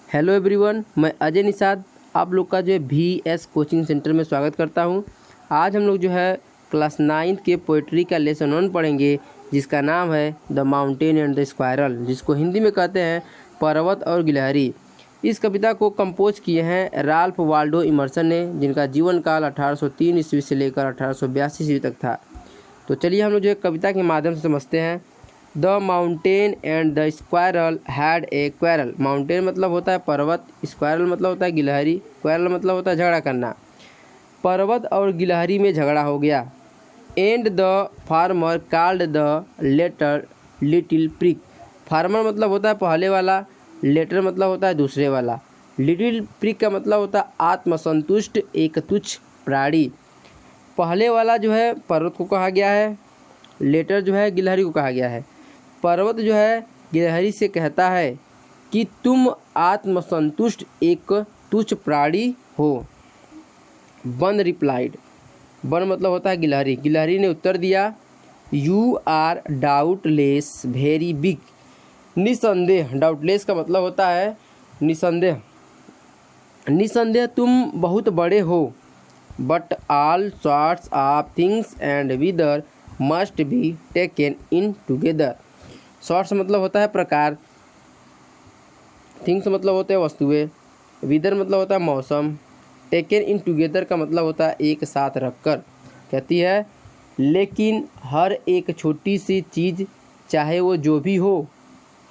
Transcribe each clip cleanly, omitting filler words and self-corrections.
Hello everyone, मैं अजय निषाद आप लोग का जो है VS कोचिंग सेंटर में स्वागत करता हूं। आज हम लोग जो है क्लास 9 के पोइट्री का लेसन 1 पढ़ेंगे, जिसका नाम है the mountain and the squirrel, जिसको हिंदी में कहते हैं पर्वत और गिलहरी। इस कविता को कंपोज किए हैं राल्फ वाल्डो इमर्सन ने, जिनका जीवन काल 1803 ईस्वी से लेकर 1882 ईस्वी तक था। तो चलिए हम लोग जो है कविता के माध्यम से समझते हैं। The mountain and the squirrel had a quarrel. Mountain मतलब होता है पर्वत, स्क्वायरल मतलब होता है गिलहरी, क्वारल मतलब होता है झगड़ा करना। पर्वत और गिलहरी में झगड़ा हो गया। And the farmer called the latter little prick. Farmer मतलब होता है पहले वाला, लेटर मतलब होता है दूसरे वाला, लिटिल प्रिक का मतलब होता है आत्मसंतुष्ट एक तुच्छ प्राणी। पहले वाला जो है पर्वत को कहा गया है, लेटर जो है गिलहरी को कहा गया है। पर्वत जो है गिलहरी से कहता है कि तुम आत्मसंतुष्ट एक तुच्छ प्राणी हो। वन रिप्लाइड, वन मतलब होता है गिलहरी, गिलहरी ने उत्तर दिया you are doubtless very big. निसंदेह, डाउटलेस का मतलब होता है निसंदेह, निसंदेह तुम बहुत बड़े हो। But all sorts of things and weather must be taken in together. Sorts मतलब होता है प्रकार, थिंग्स मतलब होते हैं वस्तुएं, विदर मतलब होता है मौसम, टेकन इन टुगेदर का मतलब होता है एक साथ रखकर। कहती है लेकिन हर एक छोटी सी चीज़, चाहे वो जो भी हो,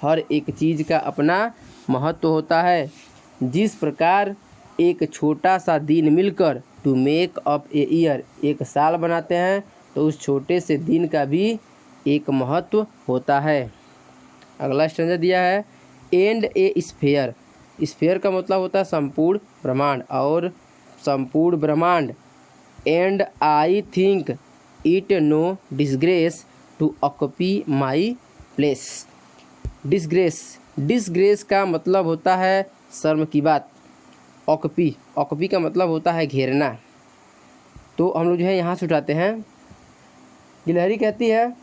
हर एक चीज़ का अपना महत्व होता है। जिस प्रकार एक छोटा सा दिन मिलकर to make up a year, एक साल बनाते हैं, तो उस छोटे से दिन का भी एक महत्व होता है। अगला स्टैंजा दिया है एंड ए स्फेयर। स्फेयर का मतलब होता है संपूर्ण ब्रह्मांड, और संपूर्ण ब्रह्मांड। And I think it no disgrace to occupy my place. Disgrace, disgrace का मतलब होता है शर्म की बात। ऑक्यूपी, ऑक्यूपी का मतलब होता है घेरना। तो हम लोग जो है यहाँ से उठाते हैं। गिलहरी कहती है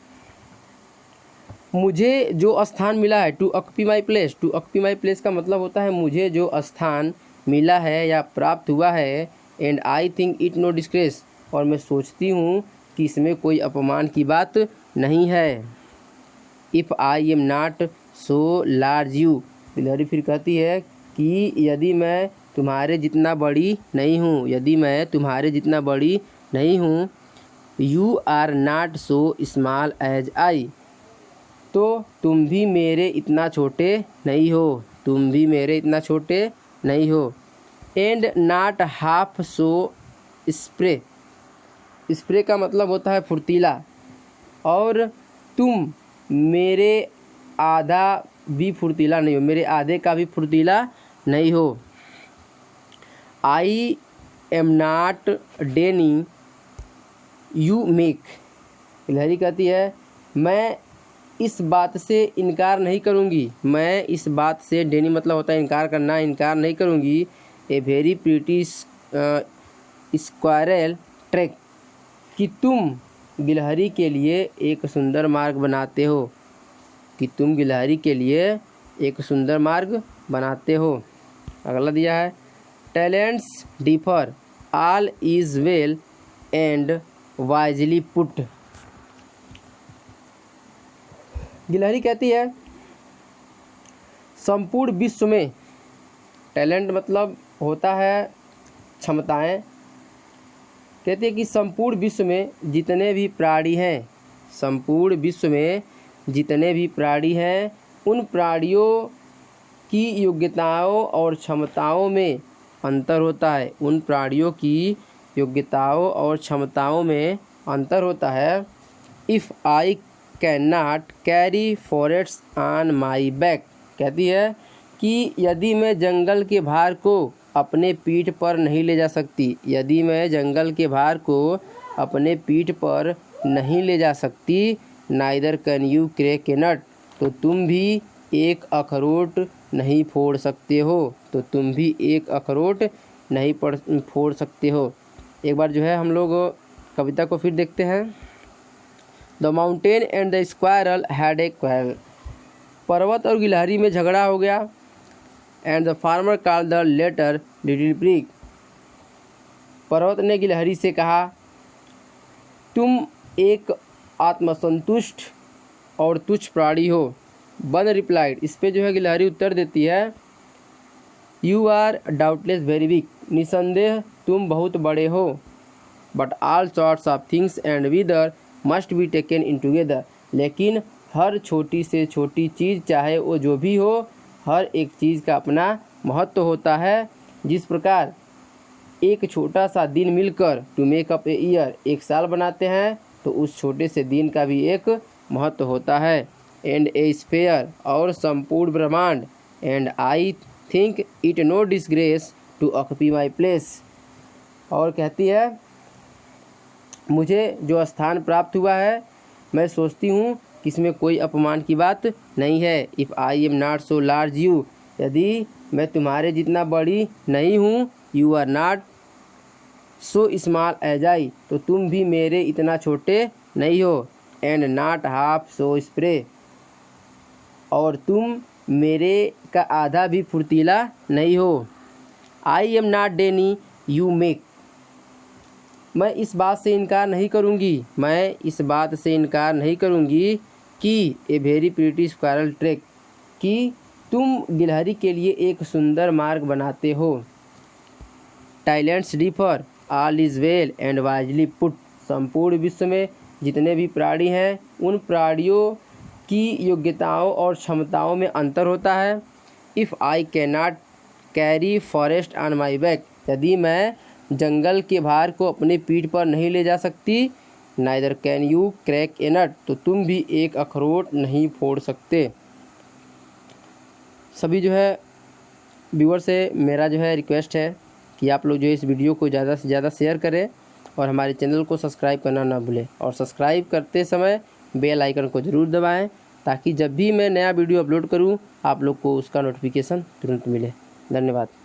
मुझे जो स्थान मिला है, to occupy my place. To occupy my place का मतलब होता है मुझे जो स्थान मिला है या प्राप्त हुआ है। And I think it no disgrace, और मैं सोचती हूँ कि इसमें कोई अपमान की बात नहीं है। If I am not so large you. गिलहरी फिर कहती है कि यदि मैं तुम्हारे जितना बड़ी नहीं हूँ, यदि मैं तुम्हारे जितना बड़ी नहीं हूँ। You are not so small as I, तो तुम भी मेरे इतना छोटे नहीं हो, तुम भी मेरे इतना छोटे नहीं हो। And not half so spray, spray का मतलब होता है फुर्तीला, और तुम मेरे आधा भी फुर्तीला नहीं हो, मेरे आधे का भी फुर्तीला नहीं हो। I am not deny you make. गिलहरी कहती है मैं इस बात से इनकार नहीं करूँगी, मैं इस बात से, डेनी मतलब होता है इनकार करना, इनकार नहीं करूँगी। A very pretty squirrel track, कि तुम गिलहरी के लिए एक सुंदर मार्ग बनाते हो, कि तुम गिलहरी के लिए एक सुंदर मार्ग बनाते हो। अगला दिया है talents differ all is well and wisely put. गिलहरी कहती है संपूर्ण विश्व में, टैलेंट मतलब होता है क्षमताएं। कहती है कि संपूर्ण विश्व में जितने भी प्राणी हैं, संपूर्ण विश्व में जितने भी प्राणी हैं, उन प्राणियों की योग्यताओं और क्षमताओं में अंतर होता है, उन प्राणियों की योग्यताओं और क्षमताओं में अंतर होता है। If I can not carry forests on my back. कहती है कि यदि मैं जंगल के भार को अपने पीठ पर नहीं ले जा सकती, यदि मैं जंगल के भार को अपने पीठ पर नहीं ले जा सकती, नाइदर कैन यू क्रैक ए नट, तो तुम भी एक अखरोट नहीं फोड़ सकते हो, तो तुम भी एक अखरोट नहीं फोड़ सकते हो। एक बार जो है हम लोग कविता को फिर देखते हैं। The mountain and the squirrel had a quarrel. पर्वत और गिलहरी में झगड़ा हो गया। And the farmer called the latter little prig. पर्वत ने गिलहरी से कहा, तुम एक आत्मसंतुष्ट और तुच्छ प्राणी हो। वन रिप्लाइड, इस पे जो है गिलहरी उत्तर देती है, you are doubtless very weak, निसंदेह तुम बहुत बड़े हो। But all sorts of things and weather must be taken in together, लेकिन हर छोटी से छोटी चीज़ चाहे वो जो भी हो, हर एक चीज़ का अपना महत्व होता है। जिस प्रकार एक छोटा सा दिन मिलकर to make up a year, एक साल बनाते हैं, तो उस छोटे से दिन का भी एक महत्व होता है। एंड ए स्फेयर, और संपूर्ण ब्रह्मांड, and I think it no disgrace to occupy my place. और कहती है, मुझे जो स्थान प्राप्त हुआ है, मैं सोचती हूँ कि इसमें कोई अपमान की बात नहीं है। If I am not so large you, यदि मैं तुम्हारे जितना बड़ी नहीं हूँ, you are not so small as I, तो तुम भी मेरे इतना छोटे नहीं हो। And not half so spry, और तुम मेरे का आधा भी फुर्तीला नहीं हो। I am not deny you make, मैं इस बात से इनकार नहीं करूँगी कि a very pretty squirrel track, कि तुम गिलहरी के लिए एक सुंदर मार्ग बनाते हो। Talents differ, all is well and wisely put, संपूर्ण विश्व में जितने भी प्राणी हैं, उन प्राणियों की योग्यताओं और क्षमताओं में अंतर होता है। If I can not carry forest on my back, यदि मैं जंगल के भार को अपने पीठ पर नहीं ले जा सकती, नाइदर कैन यू क्रैक ए नट, तो तुम भी एक अखरोट नहीं फोड़ सकते। सभी जो है व्यूअर से मेरा जो है रिक्वेस्ट है कि आप लोग जो है इस वीडियो को ज़्यादा से ज़्यादा शेयर करें और हमारे चैनल को सब्सक्राइब करना ना भूलें, और सब्सक्राइब करते समय बेल आइकन को ज़रूर दबाएं, ताकि जब भी मैं नया वीडियो अपलोड करूं, आप लोग को उसका नोटिफिकेशन तुरंत मिले। धन्यवाद।